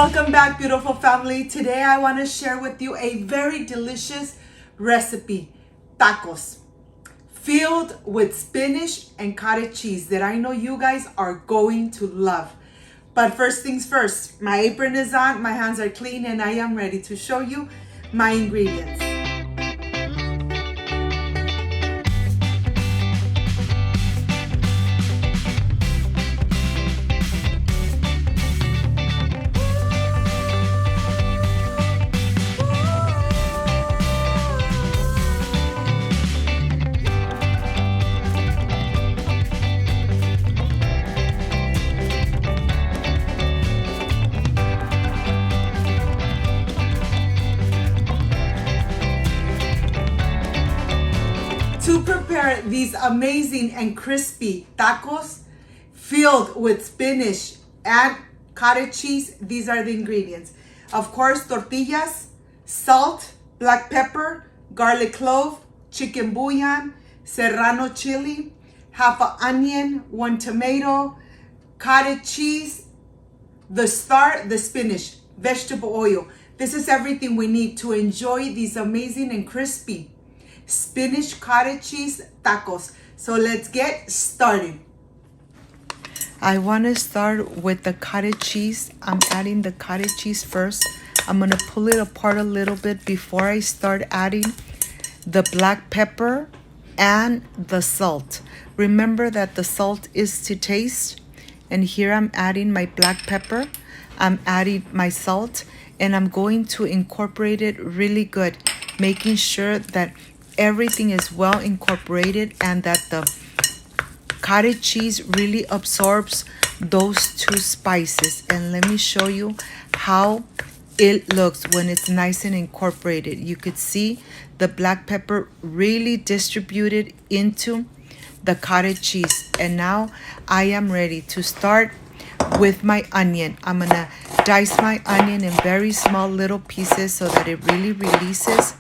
Welcome back, beautiful family. Today I want to share with you a very delicious recipe, tacos, filled with spinach and cottage cheese that I know you guys are going to love. But first things first, my apron is on, my hands are clean, and I am ready to show you my ingredients. To prepare these amazing and crispy tacos filled with spinach and cottage cheese, these are the ingredients. Of course, tortillas, salt, black pepper, garlic clove, chicken bouillon, serrano chili, half an onion, 1 tomato, cottage cheese, the spinach, vegetable oil. This is everything we need to enjoy these amazing and crispy spinach cottage cheese tacos. So let's get started. I want to start with the cottage cheese. I'm adding the cottage cheese first. I'm going to pull it apart a little bit before I start adding the black pepper and the salt. Remember that the salt is to taste. And here I'm adding my black pepper. I'm adding my salt, and I'm going to incorporate it really good, making sure that everything is well incorporated and that the cottage cheese really absorbs those two spices. And let me show you how it looks when it's nice and incorporated. You could see the black pepper really distributed into the cottage cheese. And now I am ready to start with my onion. I'm gonna dice my onion in very small little pieces so that it really releases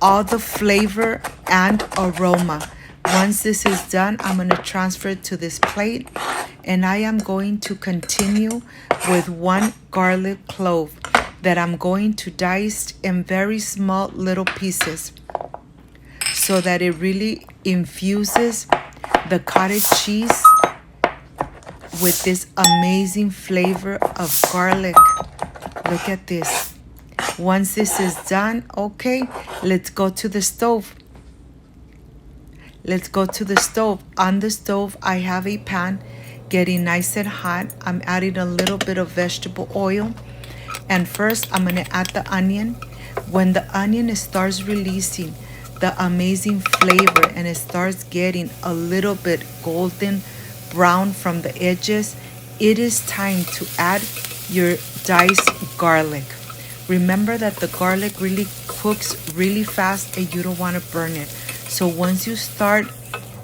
all the flavor and aroma. Once this is done, I'm going to transfer it to this plate, and I am going to continue with 1 garlic clove that I'm going to dice in very small little pieces so that it really infuses the cottage cheese with this amazing flavor of garlic. Look at this. Once this is done, okay, let's go to the stove. Let's go to the stove. On the stove, I have a pan getting nice and hot. I'm adding a little bit of vegetable oil. And first, I'm going to add the onion. When the onion starts releasing the amazing flavor and it starts getting a little bit golden brown from the edges, it is time to add your diced garlic. Remember that the garlic really cooks really fast and you don't want to burn it. So once you start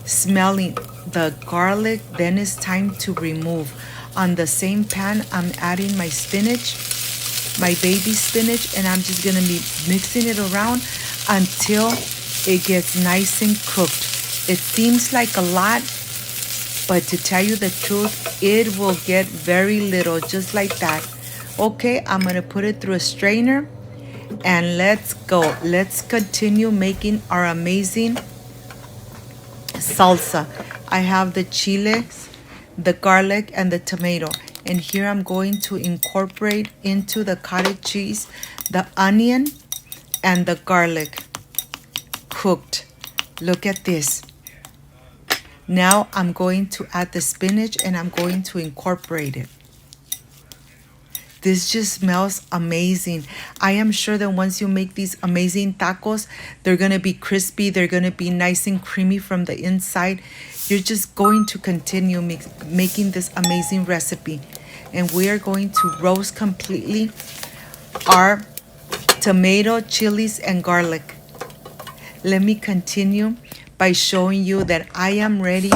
smelling the garlic, then it's time to remove. On the same pan, I'm adding my spinach, my baby spinach, and I'm just going to be mixing it around until it gets nice and cooked. It seems like a lot, but to tell you the truth, it will get very little, just like that. Okay, I'm going to put it through a strainer, and let's go. Let's continue making our amazing salsa. I have the chiles, the garlic, and the tomato. And here I'm going to incorporate into the cottage cheese the onion and the garlic cooked. Look at this. Now I'm going to add the spinach and I'm going to incorporate it. This just smells amazing. I am sure that once you make these amazing tacos, they're going to be crispy. They're going to be nice and creamy from the inside. You're just going to continue making this amazing recipe. And we are going to roast completely our tomato, chilies, and garlic. Let me continue by showing you that I am ready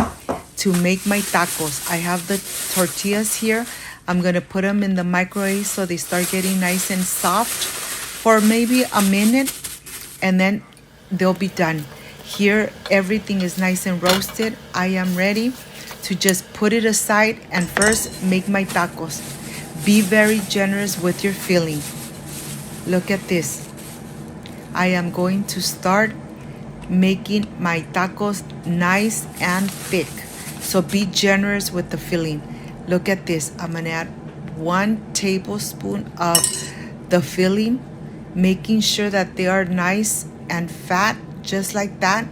to make my tacos. I have the tortillas here. I'm going to put them in the microwave so they start getting nice and soft for maybe a minute, and then they'll be done. Here, everything is nice and roasted. I am ready to just put it aside and first make my tacos. Be very generous with your filling. Look at this. I am going to start making my tacos nice and thick. So be generous with the filling. Look at this. I'm going to add 1 tablespoon of the filling, making sure that they are nice and fat, just like that.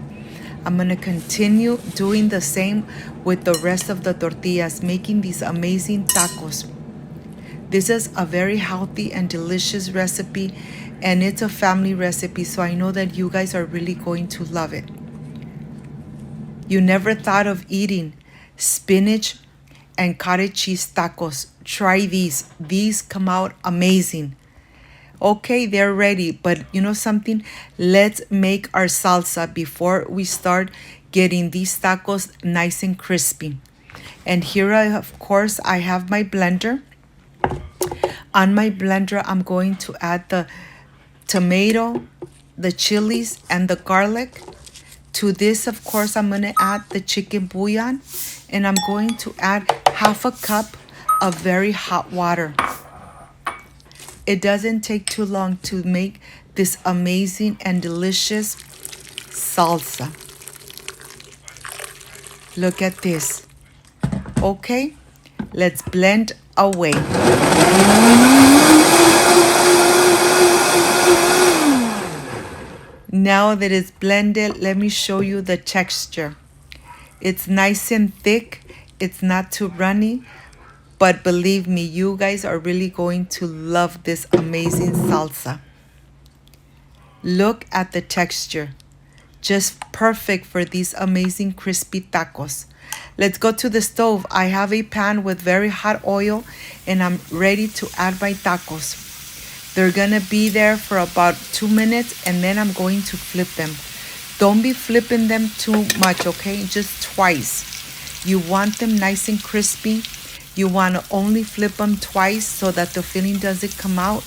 I'm going to continue doing the same with the rest of the tortillas, making these amazing tacos. This is a very healthy and delicious recipe, and it's a family recipe, so I know that you guys are really going to love it. You never thought of eating spinach and cottage cheese tacos. Try these. These come out amazing. Okay, they're ready, but you know something? Let's make our salsa before we start getting these tacos nice and crispy. And here, of course, I have my blender. On my blender, I'm going to add the tomato, the chilies, and the garlic. To this, of course, I'm going to add the chicken bouillon, and I'm going to add 1/2 cup of very hot water. It doesn't take too long to make this amazing and delicious salsa. Look at this. Okay, let's blend away. Now that it's blended, let me show you the texture. It's nice and thick. It's not too runny. But believe me, you guys are really going to love this amazing salsa. Look at the texture. Just perfect for these amazing crispy tacos. Let's go to the stove. I have a pan with very hot oil, and I'm ready to add my tacos. They're gonna be there for about 2 minutes, and then I'm going to flip them. Don't be flipping them too much, okay? Just twice. You want them nice and crispy. You want to only flip them twice so that the filling doesn't come out.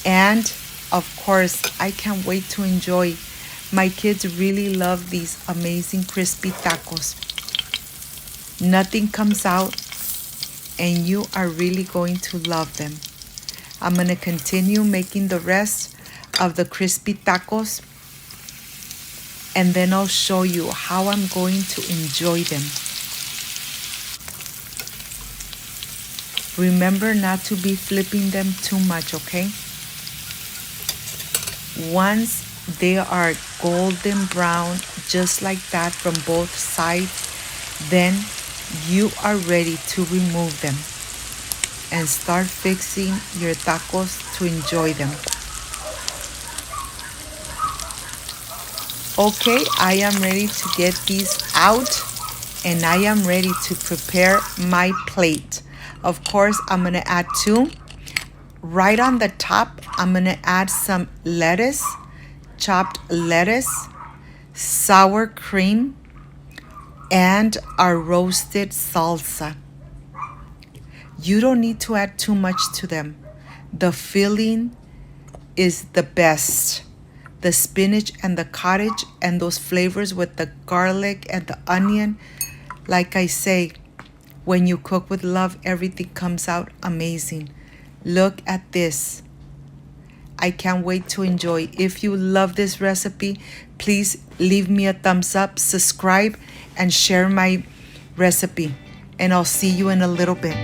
And of course, I can't wait to enjoy. My kids really love these amazing crispy tacos. Nothing comes out, and you are really going to love them. I'm going to continue making the rest of the crispy tacos, and then I'll show you how I'm going to enjoy them. Remember not to be flipping them too much, okay? Once they are golden brown, just like that from both sides, then you are ready to remove them and start fixing your tacos to enjoy them. Okay, I am ready to get these out, and I am ready to prepare my plate. Of course, I'm going to add 2. Right on the top, I'm going to add some lettuce, chopped lettuce, sour cream, and our roasted salsa. You don't need to add too much to them. The filling is the best. The spinach and the cottage and those flavors with the garlic and the onion. Like I say, when you cook with love, everything comes out amazing. Look at this. I can't wait to enjoy. If you love this recipe, please leave me a thumbs up, subscribe, and share my recipe. And I'll see you in a little bit.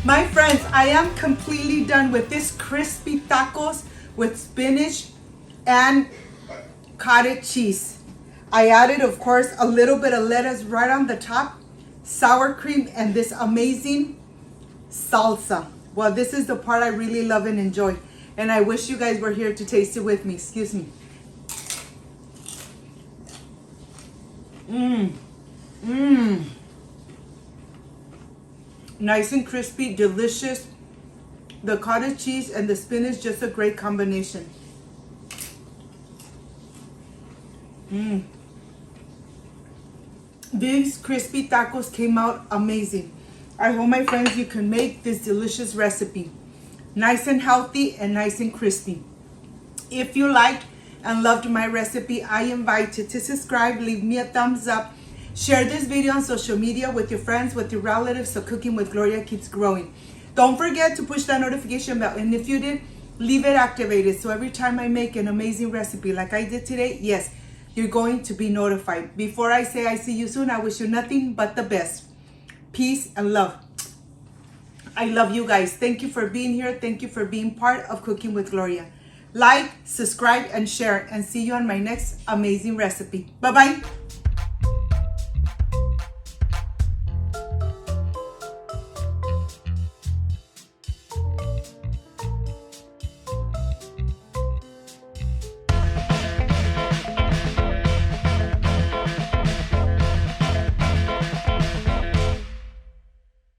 My friends, I am completely done with this crispy tacos with spinach and cottage cheese. I added, of course, a little bit of lettuce right on the top, sour cream, and this amazing salsa. Well, this is the part I really love and enjoy. And I wish you guys were here to taste it with me. Excuse me. Nice and crispy, delicious. The cottage cheese and the spinach, just a great combination. These crispy tacos came out amazing. I hope, my friends, you can make this delicious recipe. Nice and healthy and nice and crispy. If you liked and loved my recipe, I invite you to subscribe, leave me a thumbs up, share this video on social media with your friends, with your relatives, so Cooking with Gloria keeps growing. Don't forget to push that notification bell, and if you did, leave it activated, so every time I make an amazing recipe like I did today, yes, you're going to be notified. Before I say I see you soon, I wish you nothing but the best. Peace and love. I love you guys. Thank you for being here. Thank you for being part of Cooking with Gloria. Like, subscribe, and share, and see you on my next amazing recipe. Bye-bye.